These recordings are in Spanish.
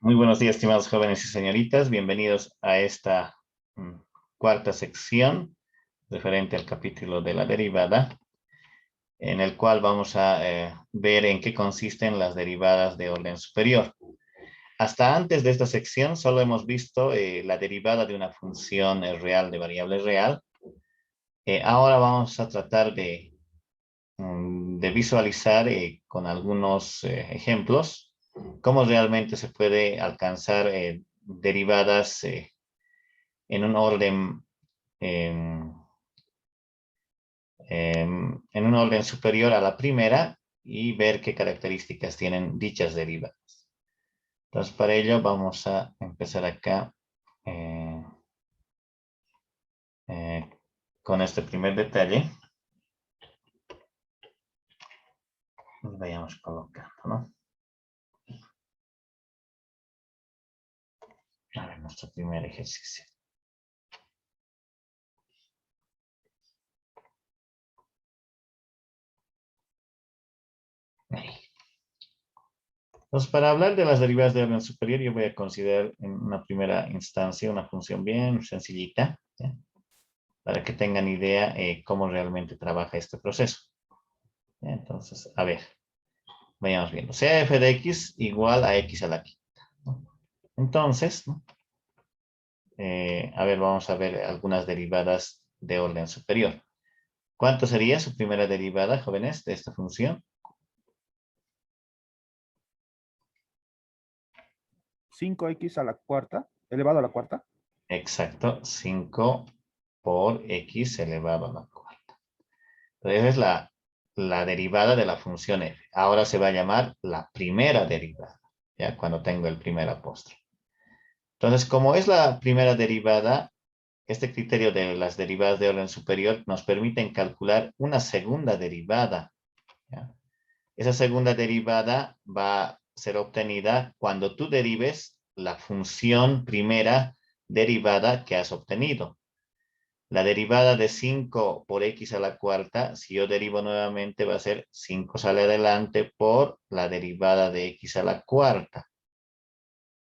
Muy buenos días, estimados jóvenes y señoritas. Bienvenidos a esta mm, cuarta sección referente al capítulo de la derivada, en el cual vamos a ver en qué consisten las derivadas de orden superior. Hasta antes de esta sección solo hemos visto la derivada de una función real de variable real. Ahora vamos a tratar de visualizar con algunos ejemplos cómo realmente se puede alcanzar derivadas en un orden em, en un orden superior a la primera y ver qué características tienen dichas derivadas. Entonces, para ello vamos a empezar acá eh, eh, con este primer detalle. Nos vayamos colocando, ¿no? A ver, nuestro primer ejercicio. Ahí. Entonces, para hablar de las derivadas de orden superior, yo voy a considerar en una primera instancia una función bien sencillita, ¿ya? Para que tengan idea cómo realmente trabaja este proceso. Entonces, a ver, vayamos viendo. Sea f de x igual a x a la quinta, ¿no? Entonces, ¿no? A ver, vamos a ver algunas derivadas de orden superior. ¿Cuánto sería su primera derivada, jóvenes, de esta función? 5x a la cuarta, elevado a la cuarta. Exacto, 5 por x elevado a la cuarta. Entonces, esa es la derivada de la función f. Ahora se va a llamar la primera derivada, ya cuando tengo el primer apóstrofe. Entonces, como es la primera derivada, este criterio de las derivadas de orden superior nos permite calcular una segunda derivada, ¿ya? Esa segunda derivada va a ser obtenida cuando tú derives la función primera derivada que has obtenido. La derivada de 5 por x a la cuarta, si yo derivo nuevamente, va a ser 5 sale adelante por la derivada de x a la cuarta.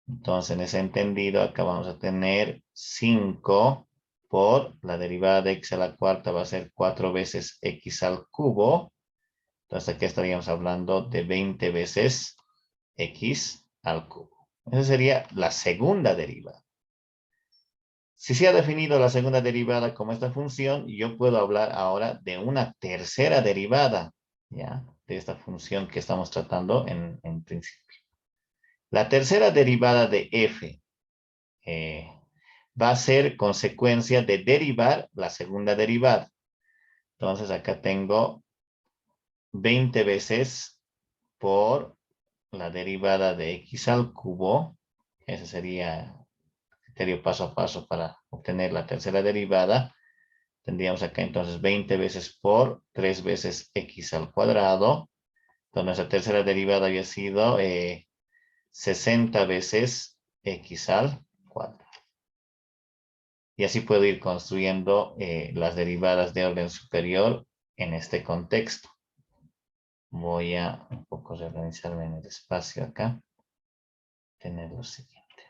Entonces, en ese entendido, acá vamos a tener 5 por la derivada de x a la cuarta va a ser 4 veces x al cubo. Entonces, aquí estaríamos hablando de 20 veces x al cubo. Esa sería la segunda derivada. Si se ha definido la segunda derivada como esta función, yo puedo hablar ahora de una tercera derivada, ¿ya? De esta función que estamos tratando en principio. La tercera derivada de f va a ser consecuencia de derivar la segunda derivada. Entonces acá tengo 20 veces por la derivada de x al cubo. Ese sería el criterio paso a paso para obtener la tercera derivada. Tendríamos acá entonces 20 veces por 3 veces x al cuadrado. Entonces la tercera derivada había sido 60 veces x al cuadrado. Y así puedo ir construyendo las derivadas de orden superior en este contexto. Voy a un poco reorganizarme en el espacio acá. Tener lo siguiente.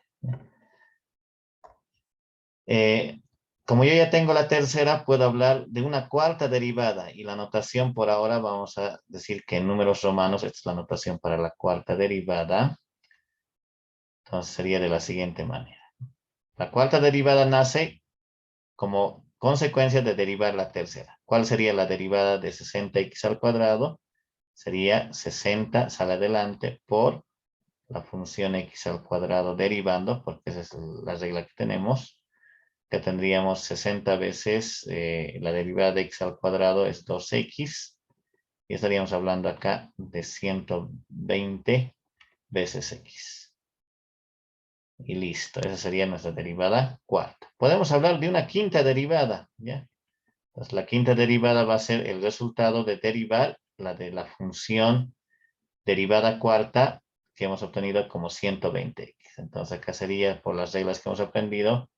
Como yo ya tengo la tercera, puedo hablar de una cuarta derivada. Y la notación por ahora vamos a decir que en números romanos, esta es la notación para la cuarta derivada. Entonces sería de la siguiente manera. La cuarta derivada nace como consecuencia de derivar la tercera. ¿Cuál sería la derivada de 60x al cuadrado? Sería 60 sale adelante por la función x al cuadrado derivando, porque esa es la regla que tenemos, que tendríamos 60 veces la derivada de x al cuadrado es 2x, y estaríamos hablando acá de 120 veces x. Y listo, esa sería nuestra derivada cuarta. Podemos hablar de una quinta derivada, ¿ya? Entonces, la quinta derivada va a ser el resultado de derivar la de la función derivada cuarta que hemos obtenido como 120x. Entonces, acá sería, por las reglas que hemos aprendido,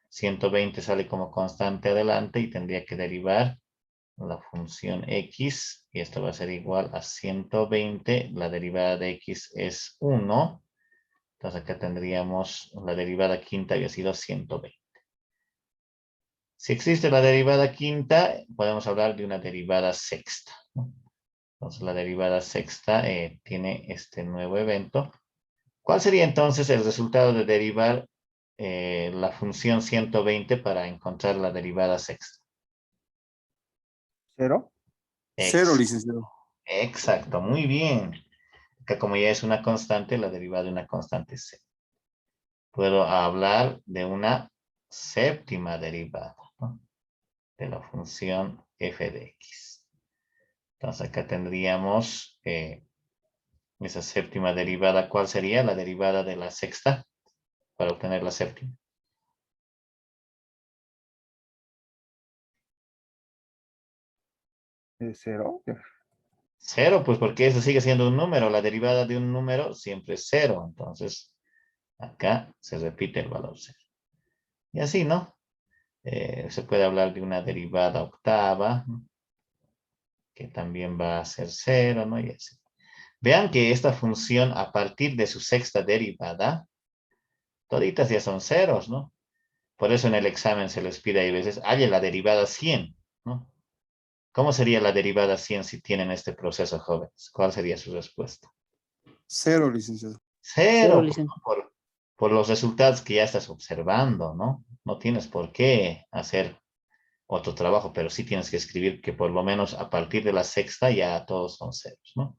120 sale como constante adelante y tendría que derivar la función x, y esto va a ser igual a 120. La derivada de x es 1. Entonces acá tendríamos la derivada quinta había sido 120. Si existe la derivada quinta, podemos hablar de una derivada sexta, ¿no? Entonces la derivada sexta tiene este nuevo evento. ¿Cuál sería entonces el resultado de derivar la función 120 para encontrar la derivada sexta? ¿Cero? Cero, Ex- licenciado. Exacto, muy bien. Acá como ya es una constante, la derivada de una constante es cero. Puedo hablar de una séptima derivada, ¿no? De la función f de x. Entonces acá tendríamos esa séptima derivada. ¿Cuál sería la derivada de la sexta para obtener la séptima? ¿Cero? Cero, pues porque eso sigue siendo un número. La derivada de un número siempre es cero. Entonces acá se repite el valor cero. Y así, ¿no? Se puede hablar de una derivada octava, ¿no? Que también va a ser cero, ¿no? Y así. Vean que esta función, a partir de su sexta derivada, toditas ya son ceros, ¿no? Por eso en el examen se les pide a veces, haya la derivada 100, ¿no? ¿Cómo sería la derivada 100 si tienen este proceso, jóvenes? ¿Cuál sería su respuesta? Cero, licenciado. Cero, Cero, licenciado. por los resultados que ya estás observando, ¿no? No tienes por qué hacer otro trabajo, pero sí tienes que escribir que por lo menos a partir de la sexta ya todos son ceros, ¿no?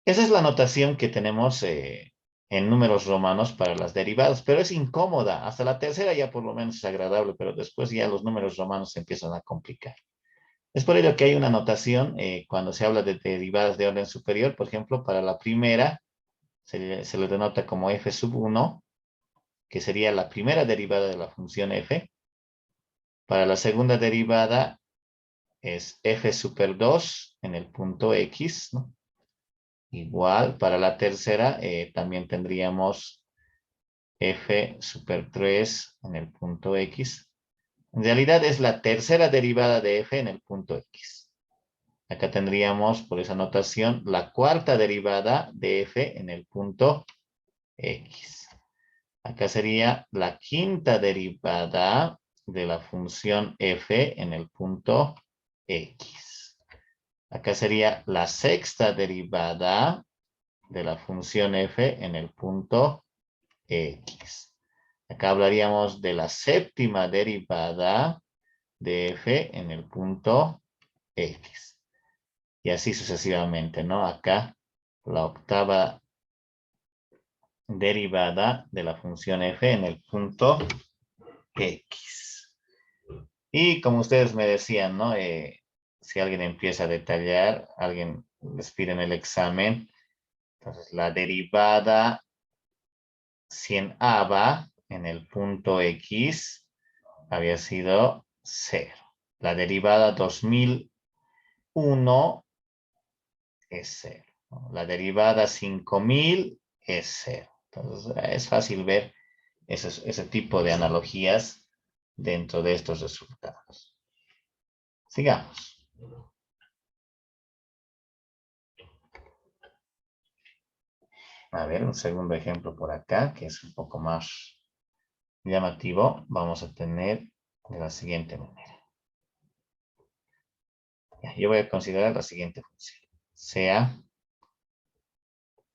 Esa es la notación que tenemos en números romanos para las derivadas, pero es incómoda. Hasta la tercera ya por lo menos es agradable, pero después ya los números romanos se empiezan a complicar. Es por ello que hay una notación cuando se habla de derivadas de orden superior. Por ejemplo, para la primera se le denota como f sub 1, que sería la primera derivada de la función f. Para la segunda derivada es f super 2 en el punto x, ¿no? Igual, para la tercera también tendríamos f super 3 en el punto x. En realidad es la tercera derivada de f en el punto x. Acá tendríamos, por esa notación, la cuarta derivada de f en el punto x. Acá sería la quinta derivada de la función f en el punto x. Acá sería la sexta derivada de la función f en el punto x. Acá hablaríamos de la séptima derivada de f en el punto x. Y así sucesivamente, ¿no? Acá la octava derivada de la función f en el punto x. Y como ustedes me decían, ¿no? Si alguien empieza a detallar, alguien les pide en el examen, entonces la derivada 100ava en el punto x había sido 0. La derivada 2001 es 0. ¿No? La derivada 5000 es 0. Entonces es fácil ver ese tipo de analogías dentro de estos resultados. Sigamos. A ver, un segundo ejemplo por acá, que es un poco más llamativo. Vamos a tener de la siguiente manera. Yo voy a considerar la siguiente función. Sea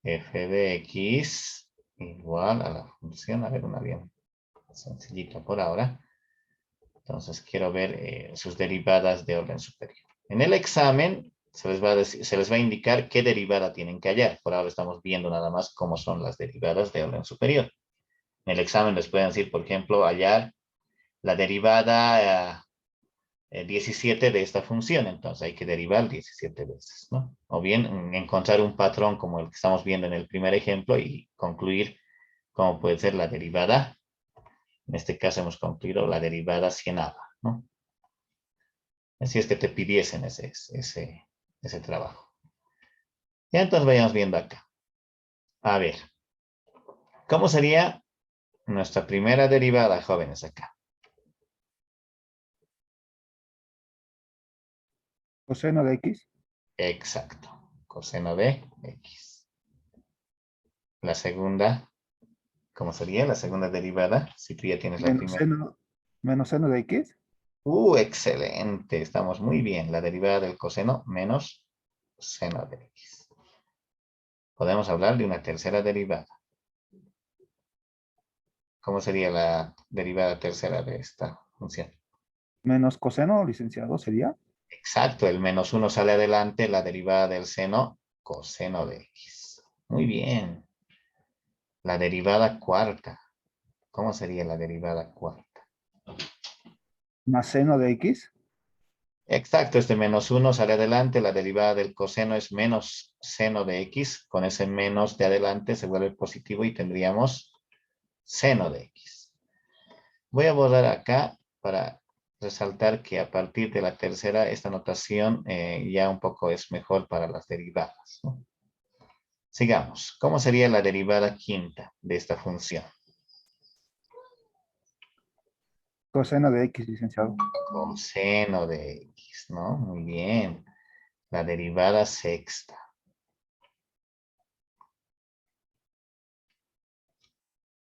f de x igual a la función, a ver, una bien sencillita por ahora. Entonces quiero ver sus derivadas de orden superior. En el examen se les va a indicar qué derivada tienen que hallar. Por ahora estamos viendo nada más cómo son las derivadas de orden superior. En el examen les pueden decir, por ejemplo, hallar la derivada 17 de esta función. Entonces hay que derivar 17 veces, ¿no? O bien encontrar un patrón como el que estamos viendo en el primer ejemplo y concluir cómo puede ser la derivada. En este caso hemos concluido la derivada 100ava, ¿no? Así es que te pidiesen ese trabajo. Ya entonces vayamos viendo acá. A ver, ¿cómo sería nuestra primera derivada, jóvenes, acá? Coseno de x. Exacto. Coseno de x. la segunda, ¿cómo sería la segunda derivada? Si tú ya tienes la primera. Menos seno de X. Excelente. Estamos muy bien. La derivada del coseno menos seno de X. Podemos hablar de una tercera derivada. ¿Cómo sería la derivada tercera de esta función? Menos coseno, licenciado, sería. Exacto, el menos 1 sale adelante, la derivada del seno, coseno de X. Muy bien. La derivada cuarta. ¿Cómo sería la derivada cuarta? Más seno de X. Exacto, este menos 1 sale adelante, la derivada del coseno es menos seno de X. Con ese menos de adelante se vuelve positivo y tendríamos seno de X. Voy a borrar acá para resaltar que a partir de la tercera, esta notación ya un poco es mejor para las derivadas, ¿no? Sigamos. ¿Cómo sería la derivada quinta de esta función? Coseno de X, licenciado. Coseno de X, ¿no? Muy bien. La derivada sexta.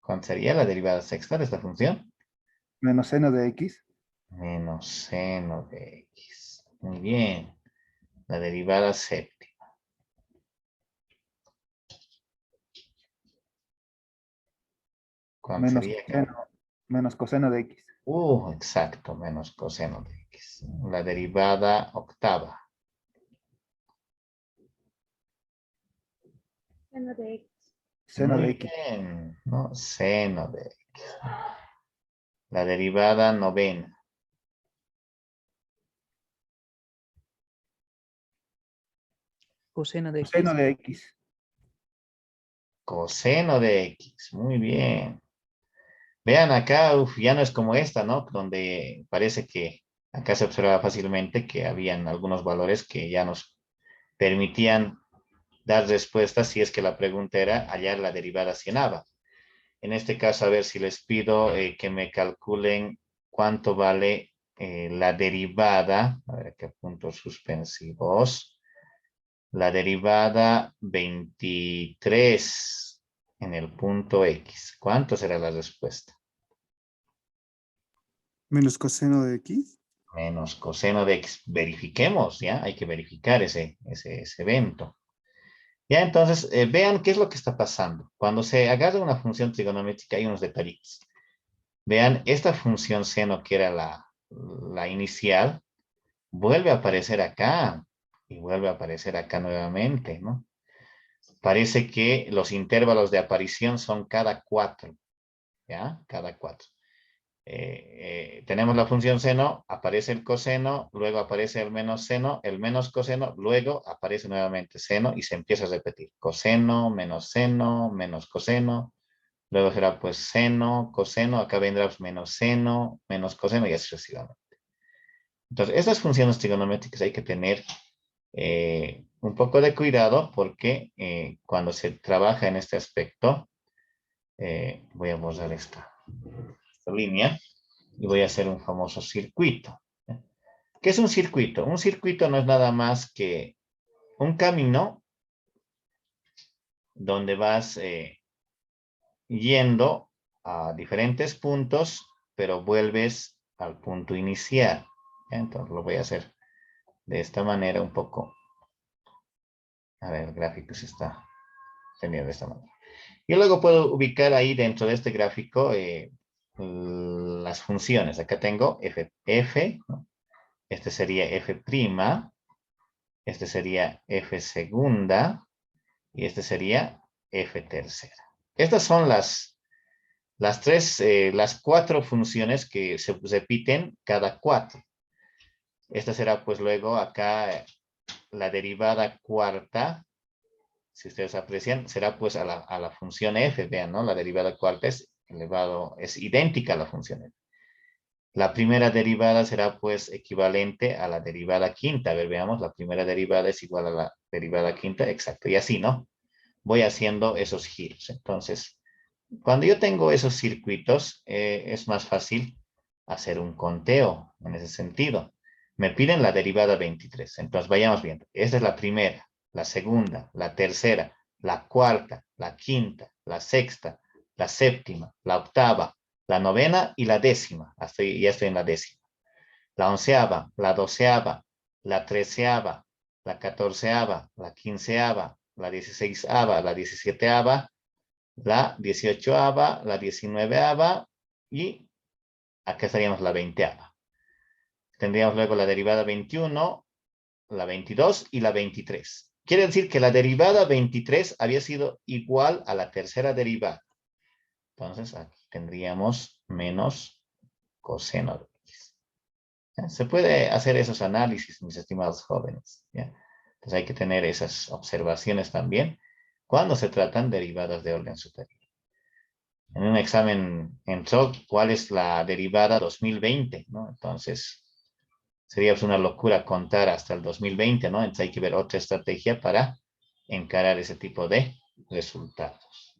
¿Cuál sería la derivada sexta de esta función? Menos seno de X. Menos seno de X. Muy bien. La derivada séptima. ¿Cuál Menos sería acá? coseno, menos coseno de X. Exacto, menos coseno de X. La derivada octava. Seno de X. Seno de Muy X. bien, ¿no? Seno de X. La derivada novena. Coseno de Coseno X. de X. Coseno de X. Muy bien. Vean acá, ya no es como esta, ¿no? Donde parece que acá se observa fácilmente que habían algunos valores que ya nos permitían dar respuestas si es que la pregunta era hallar la derivada cienava. En este caso, a ver si les pido que me calculen cuánto vale la derivada, a ver qué puntos suspensivos, la derivada 23 en el punto X. ¿Cuánto será la respuesta? Menos coseno de X. Menos coseno de X. Verifiquemos, ¿ya? Hay que verificar ese evento. Ya, entonces, vean qué es lo que está pasando. Cuando se agarra una función trigonométrica hay unos detallitos. Vean, esta función seno que era la inicial, vuelve a aparecer acá y vuelve a aparecer acá nuevamente, ¿no? Parece que los intervalos de aparición son cada 4, ¿ya? Cada 4. Tenemos la función seno, aparece el coseno, luego aparece el menos coseno, luego aparece nuevamente seno y se empieza a repetir. Coseno, menos coseno, luego será pues seno, coseno, acá vendrá pues menos coseno y así sucesivamente. Entonces, estas funciones trigonométricas hay que tener un poco de cuidado porque cuando se trabaja en este aspecto, voy a borrar esta línea y voy a hacer un famoso circuito. ¿Qué es un circuito? Un circuito no es nada más que un camino donde vas yendo a diferentes puntos, pero vuelves al punto inicial. Entonces lo voy a hacer de esta manera un poco. A ver, el gráfico se está teniendo de esta manera. Y luego puedo ubicar ahí dentro de este gráfico las funciones. Acá tengo f, ¿no? Este sería f', este sería f segunda y este sería f tercera. Estas son las cuatro funciones que se repiten cada 4. Esta será pues luego acá la derivada cuarta, si ustedes aprecian, será pues a la función f, vean, ¿no? La derivada cuarta es idéntica a la función f. La primera derivada será pues equivalente a la derivada quinta. A ver, veamos, la primera derivada es igual a la derivada quinta, exacto. Y así, ¿no? Voy haciendo esos giros. Entonces, cuando yo tengo esos circuitos, es más fácil hacer un conteo en ese sentido. Me piden la derivada 23. Entonces, vayamos viendo. Esta es la primera, la segunda, la tercera, la cuarta, la quinta, la sexta, la séptima, la octava, la novena y la décima. Ya estoy en la décima. La onceava, la doceava, la treceava, la catorceava, la quinceava, la dieciséisava, la diecisieteava, la dieciochoava, la diecinueveava y acá estaríamos la veinteava. Tendríamos luego la derivada 21, la 22 y la 23. Quiere decir que la derivada 23 había sido igual a la tercera derivada. Entonces aquí tendríamos menos coseno de x. ¿Ya? Se puede hacer esos análisis, mis estimados jóvenes. ¿Ya? Entonces hay que tener esas observaciones también cuando se tratan derivadas de orden superior. En un examen entró cuál es la derivada 2020, ¿no? Entonces sería pues una locura contar hasta el 2020, ¿no? Entonces hay que ver otra estrategia para encarar ese tipo de resultados.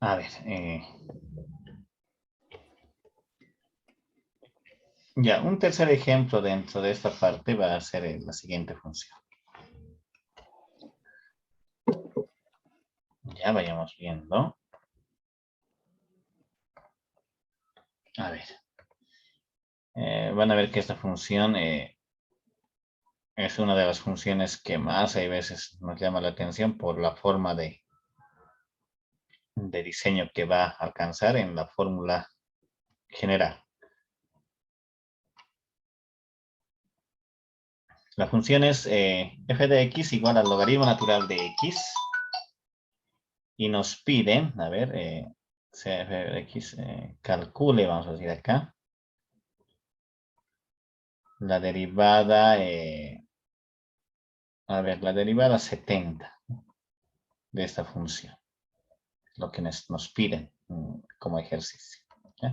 A ver, ya, un tercer ejemplo dentro de esta parte va a ser la siguiente función. Ya vayamos viendo. A ver. Van a ver que esta función es una de las funciones que más hay veces nos llama la atención por la forma de diseño que va a alcanzar en la fórmula general. La función es f de x igual al logaritmo natural de x. Y nos piden, a ver, f de x, calcule, vamos a decir acá, la derivada, a ver, la derivada 70 de esta función. Lo que nos piden como ejercicio. ¿Ya?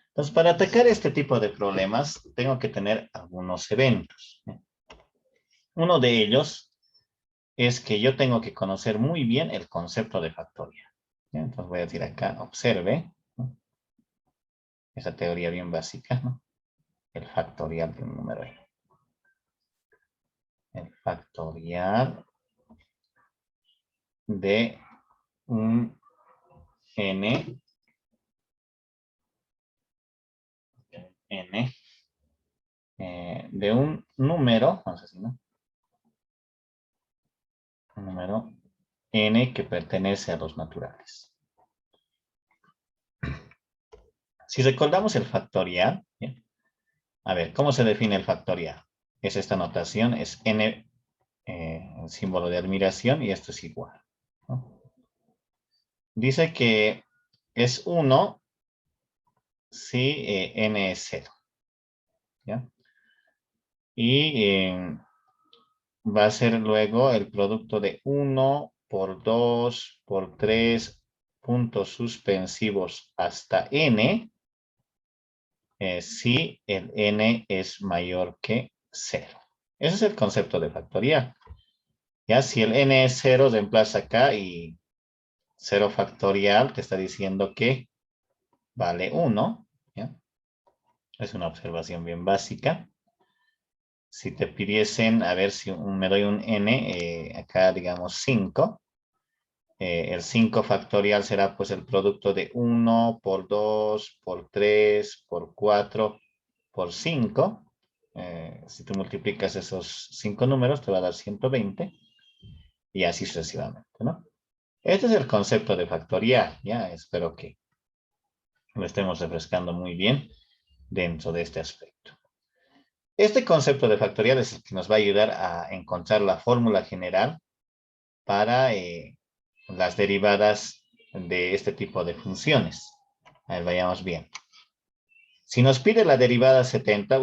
Entonces, para atacar este tipo de problemas, tengo que tener algunos eventos. ¿Ya? Uno de ellos es que yo tengo que conocer muy bien el concepto de factorial. ¿Ya? Entonces voy a decir acá, observe, ¿no? Esa teoría bien básica, ¿no? El factorial de un número n. El factorial de un n de un número, vamos a decir, ¿no? Un número n que pertenece a los naturales. Si recordamos el factorial, ¿bien? A ver, ¿cómo se define el factorial? Es esta notación, es n, el símbolo de admiración, y esto es igual, ¿no? Dice que es 1 si n es 0. ¿Ya? Y va a ser luego el producto de 1 por 2 por 3 puntos suspensivos hasta n, si el n es mayor que 0. Ese es el concepto de factorial. Ya, si el n es 0, reemplaza acá y 0 factorial te está diciendo que vale 1. ¿Ya? Es una observación bien básica. Si te pidiesen, a ver si me doy un n, acá digamos 5. El 5 factorial será pues el producto de 1 por 2 por 3 por 4 por 5. Si tú multiplicas esos 5 números te va a dar 120 y así sucesivamente, ¿no? Este es el concepto de factorial, ¿ya? Espero que lo estemos refrescando muy bien dentro de este aspecto. Este concepto de factorial es el que nos va a ayudar a encontrar la fórmula general para las derivadas de este tipo de funciones. A ver, vayamos bien. Si nos pide la derivada 70,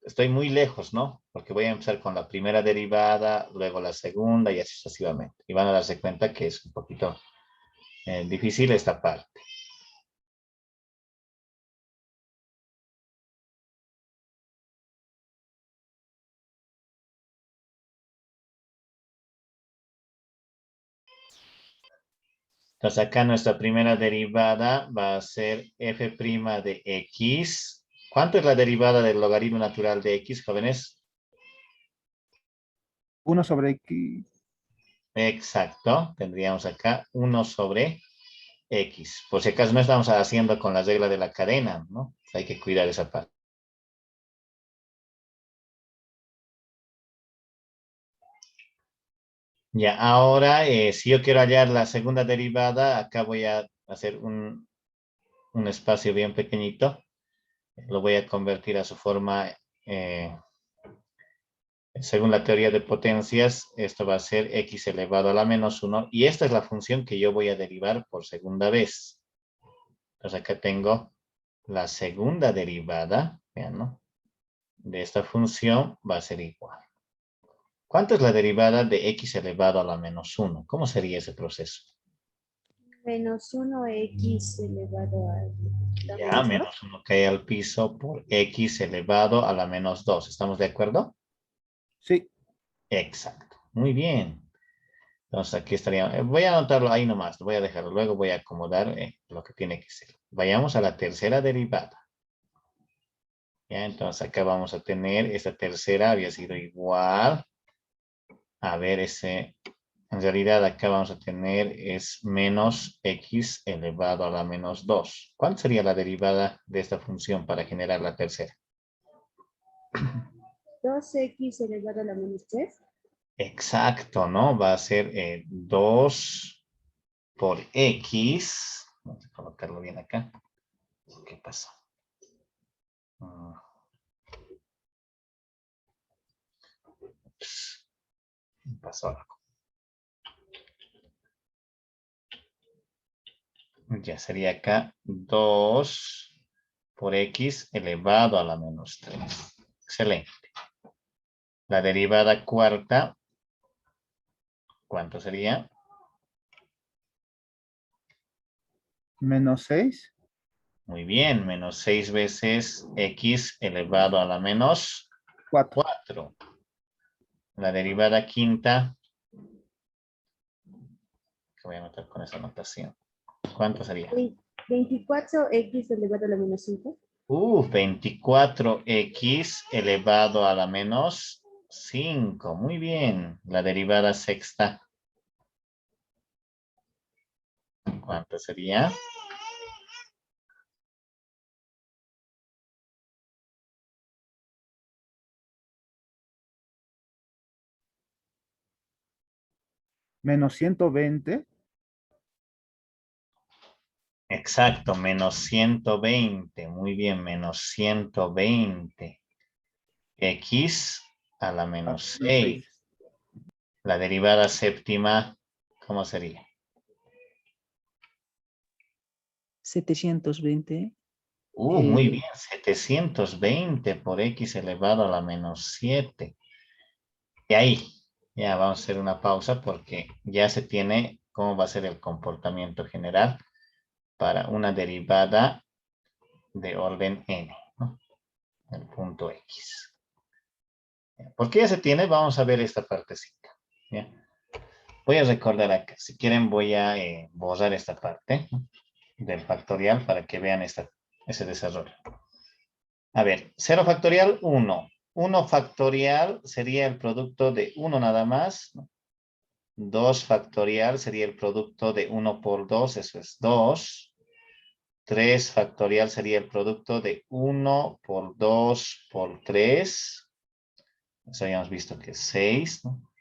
estoy muy lejos, ¿no? Porque voy a empezar con la primera derivada, luego la segunda y así sucesivamente. Y van a darse cuenta que es un poquito difícil esta parte. Entonces acá nuestra primera derivada va a ser f' de x. ¿Cuánto es la derivada del logaritmo natural de x, jóvenes? 1 sobre X. Exacto. Tendríamos acá 1 sobre x. Por si acaso no estamos haciendo con la regla de la cadena, ¿no? Hay que cuidar esa parte. Ya, ahora, si yo quiero hallar la segunda derivada, acá voy a hacer un espacio bien pequeñito. Lo voy a convertir a su forma, según la teoría de potencias, esto va a ser x elevado a la menos 1. Y esta es la función que yo voy a derivar por segunda vez. Entonces acá tengo la segunda derivada, vean, ¿no? De esta función va a ser igual. ¿Cuánto es la derivada de x elevado a la menos 1? ¿Cómo sería ese proceso? Menos 1x elevado a la Ya, menos 2. menos 1 cae al piso por x elevado a la menos 2. ¿Estamos de acuerdo? Sí. Exacto. Muy bien. Entonces aquí estaría. Voy a anotarlo ahí nomás. Voy a dejarlo. Luego voy a acomodar lo que tiene que ser. Vayamos a la tercera derivada. Ya, entonces acá vamos a tener esta tercera había sido igual. A ver, en realidad acá vamos a tener es menos x elevado a la menos 2. ¿Cuál sería la derivada de esta función para generar la tercera? 2x elevado a la menos 3. Exacto, ¿no? Va a ser 2 por x. Vamos a colocarlo bien acá. ¿Qué pasó? Ups, pasó algo. Ya sería acá 2 por x elevado a la menos 3. Excelente. La derivada cuarta, ¿cuánto sería? Menos 6. Muy bien, menos 6 veces x elevado a la menos 4. 4. La derivada quinta, que voy a anotar con esa notación. ¿Cuánto sería? 24x elevado a la menos 5. 24x elevado a la menos 5. Muy bien. La derivada sexta, ¿cuánto sería? Menos 120. Exacto, menos 120. Muy bien, menos 120. X a la menos 6. La derivada séptima, ¿cómo sería? 720. Muy bien, 720 por x elevado a la menos 7. Y ahí, ya vamos a hacer una pausa porque ya se tiene cómo va a ser el comportamiento general para una derivada de orden n, ¿no? El punto x. Porque ya se tiene, vamos a ver esta partecita. ¿Ya? Voy a recordar acá, si quieren voy a borrar esta parte, ¿no?, del factorial para que vean ese desarrollo. A ver, 0 factorial, 1. 1 factorial sería el producto de 1 nada más, ¿no? 2 factorial sería el producto de 1 por 2, eso es 2. 3 factorial sería el producto de 1 por 2 por 3. Eso habíamos visto que es 6, ¿no?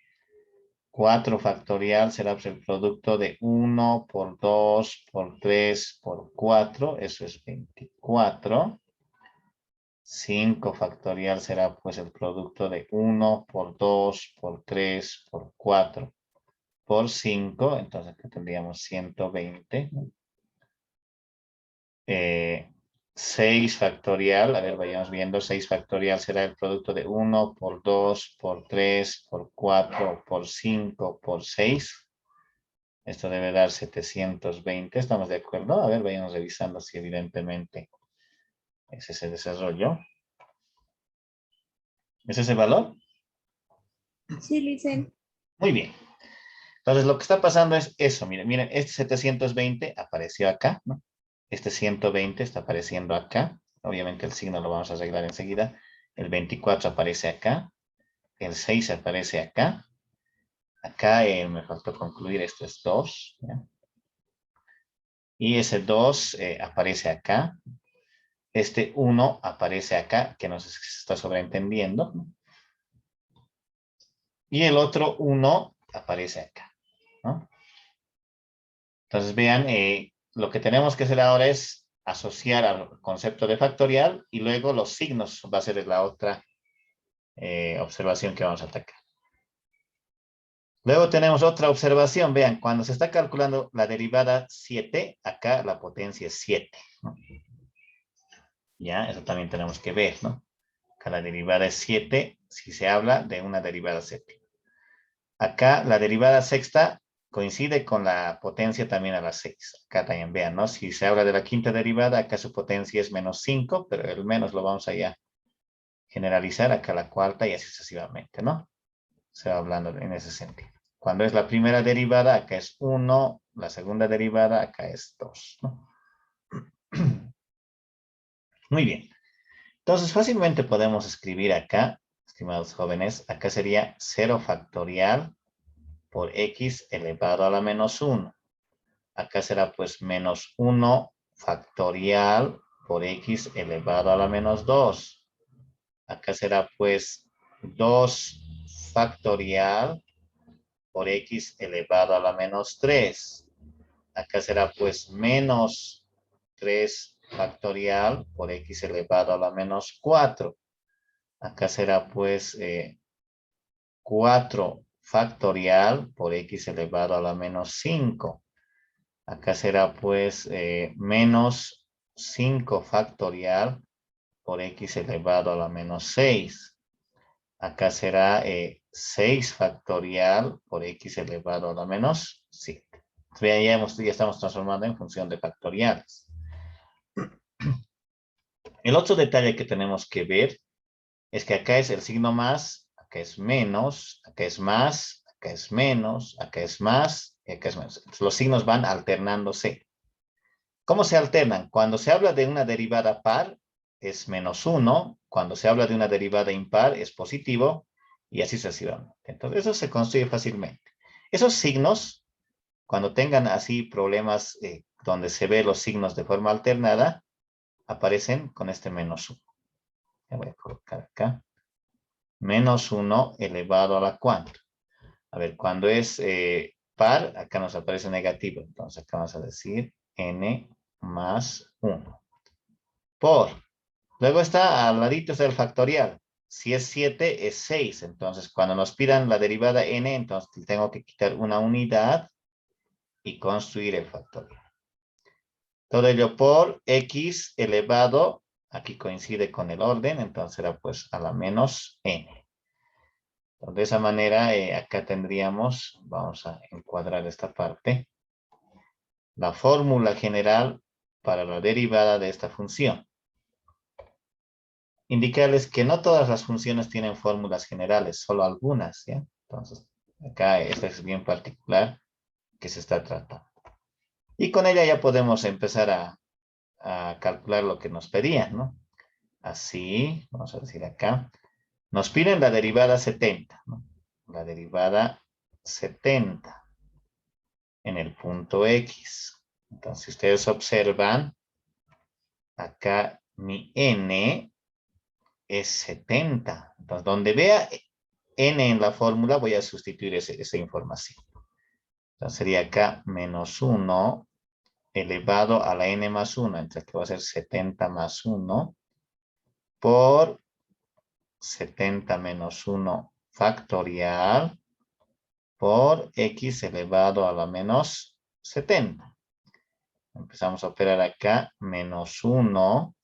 4 factorial será el producto de 1 por 2 por 3 por 4. Eso es 24. 5 factorial será pues el producto de 1 por 2 por 3 por 4 por 5. Entonces aquí tendríamos 120. 6 factorial, a ver, vayamos viendo, 6 factorial será el producto de 1 por 2 por 3 por 4 por 5 por 6. Esto debe dar 720. ¿Estamos de acuerdo? A ver, vayamos revisando si evidentemente es ese desarrollo. ¿Es ese valor? Sí, Licen. Muy bien. Entonces, lo que está pasando es eso. Miren, este 720 apareció acá, ¿no? Este 120 está apareciendo acá. Obviamente el signo lo vamos a arreglar enseguida. El 24 aparece acá. El 6 aparece acá. Acá me faltó concluir, esto es 2. ¿Ya? Y ese 2 aparece acá. Este 1 aparece acá, que no sé si se está sobreentendiendo, ¿no? Y el otro 1 aparece acá, ¿no? Entonces vean, lo que tenemos que hacer ahora es asociar al concepto de factorial y luego los signos va a ser la otra observación que vamos a atacar. Luego tenemos otra observación. Vean, cuando se está calculando la derivada 7, acá la potencia es 7, ¿no? Ya, eso también tenemos que ver, ¿no? Acá la derivada es 7 si se habla de una derivada séptima. Acá la derivada sexta coincide con la potencia también a la 6. Acá también vean, ¿no? Si se habla de la quinta derivada, acá su potencia es menos 5, pero el menos lo vamos a ya generalizar acá la cuarta y así sucesivamente, ¿no? Se va hablando en ese sentido. Cuando es la primera derivada, acá es 1, la segunda derivada, acá es 2, ¿no? Muy bien. Entonces, fácilmente podemos escribir acá, estimados jóvenes, acá sería 0 factorial por x elevado a la menos 1. Acá será pues menos 1 factorial por x elevado a la menos 2. Acá será pues 2 factorial por x elevado a la menos 3. Acá será pues menos 3 factorial por x elevado a la menos 4. Acá será pues 4 factorial por x elevado a la menos 5. Acá será pues menos 5 factorial por x elevado a la menos 6. Acá será 6 factorial por x elevado a la menos 7. Vean, ya estamos transformando en función de factoriales. El otro detalle que tenemos que ver es que acá es el signo más, acá es menos, acá es más, acá es menos, acá es más y acá es menos. Entonces, los signos van alternándose. ¿Cómo se alternan? Cuando se habla de una derivada par, es menos 1. Cuando se habla de una derivada impar, es positivo. Y así sucesivamente. Entonces, eso se construye fácilmente. Esos signos, cuando tengan así problemas donde se ve los signos de forma alternada, aparecen con este menos 1. Ya voy a colocar acá. Menos 1 elevado a la 4. A ver, cuando es par, acá nos aparece negativo. Entonces, acá vamos a decir n más 1. Por. Luego está al ladito está el factorial. Si es 7, es 6. Entonces, cuando nos pidan la derivada n, entonces tengo que quitar una unidad y construir el factorial. Todo ello por x elevado, aquí coincide con el orden, entonces será pues a la menos n. Entonces, de esa manera, acá tendríamos, vamos a encuadrar esta parte, la fórmula general para la derivada de esta función. Indicarles que no todas las funciones tienen fórmulas generales, solo algunas, ¿ya? Entonces, acá esta es bien particular que se está tratando. Y con ella ya podemos empezar a calcular lo que nos pedían, ¿no? Así, vamos a decir acá, nos piden la derivada 70, ¿no? La derivada 70 en el punto X. Entonces, si ustedes observan, acá mi n es 70. Entonces, donde vea n en la fórmula, voy a sustituir esa información. Entonces, sería acá menos 1 elevado a la n más 1. Entonces, que va a ser 70 más 1 por 70 menos 1 factorial por x elevado a la menos 70. Empezamos a operar acá, menos 1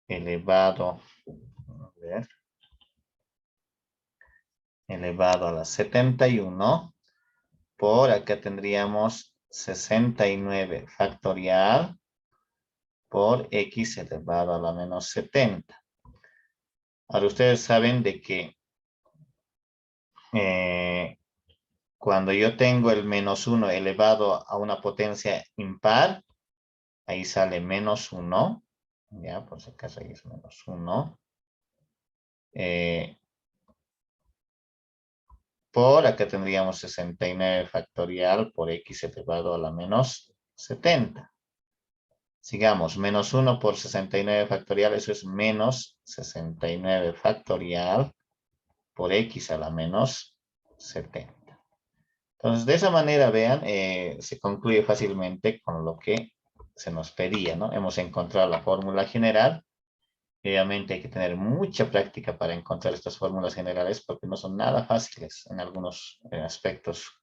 elevado, a ver, elevado a la 71, por acá tendríamos 69 factorial por x elevado a la menos 70. Ahora ustedes saben de que Cuando yo tengo el -1 elevado a una potencia impar, ahí sale -1. Ya, por si acaso ahí es -1. Por acá tendríamos 69 factorial por x elevado a la -70. Sigamos, -1 por 69 factorial, eso es -69 factorial por x a la -70. Entonces, de esa manera, vean, se concluye fácilmente con lo que se nos pedía, ¿no? Hemos encontrado la fórmula general. Obviamente hay que tener mucha práctica para encontrar estas fórmulas generales porque no son nada fáciles en algunos aspectos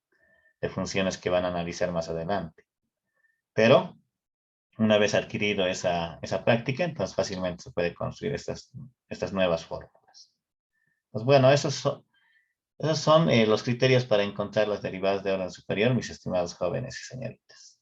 de funciones que van a analizar más adelante. Pero una vez adquirido esa práctica, entonces fácilmente se puede construir estas nuevas fórmulas. Pues bueno, esos son los criterios para encontrar las derivadas de orden superior, mis estimados jóvenes y señoritas.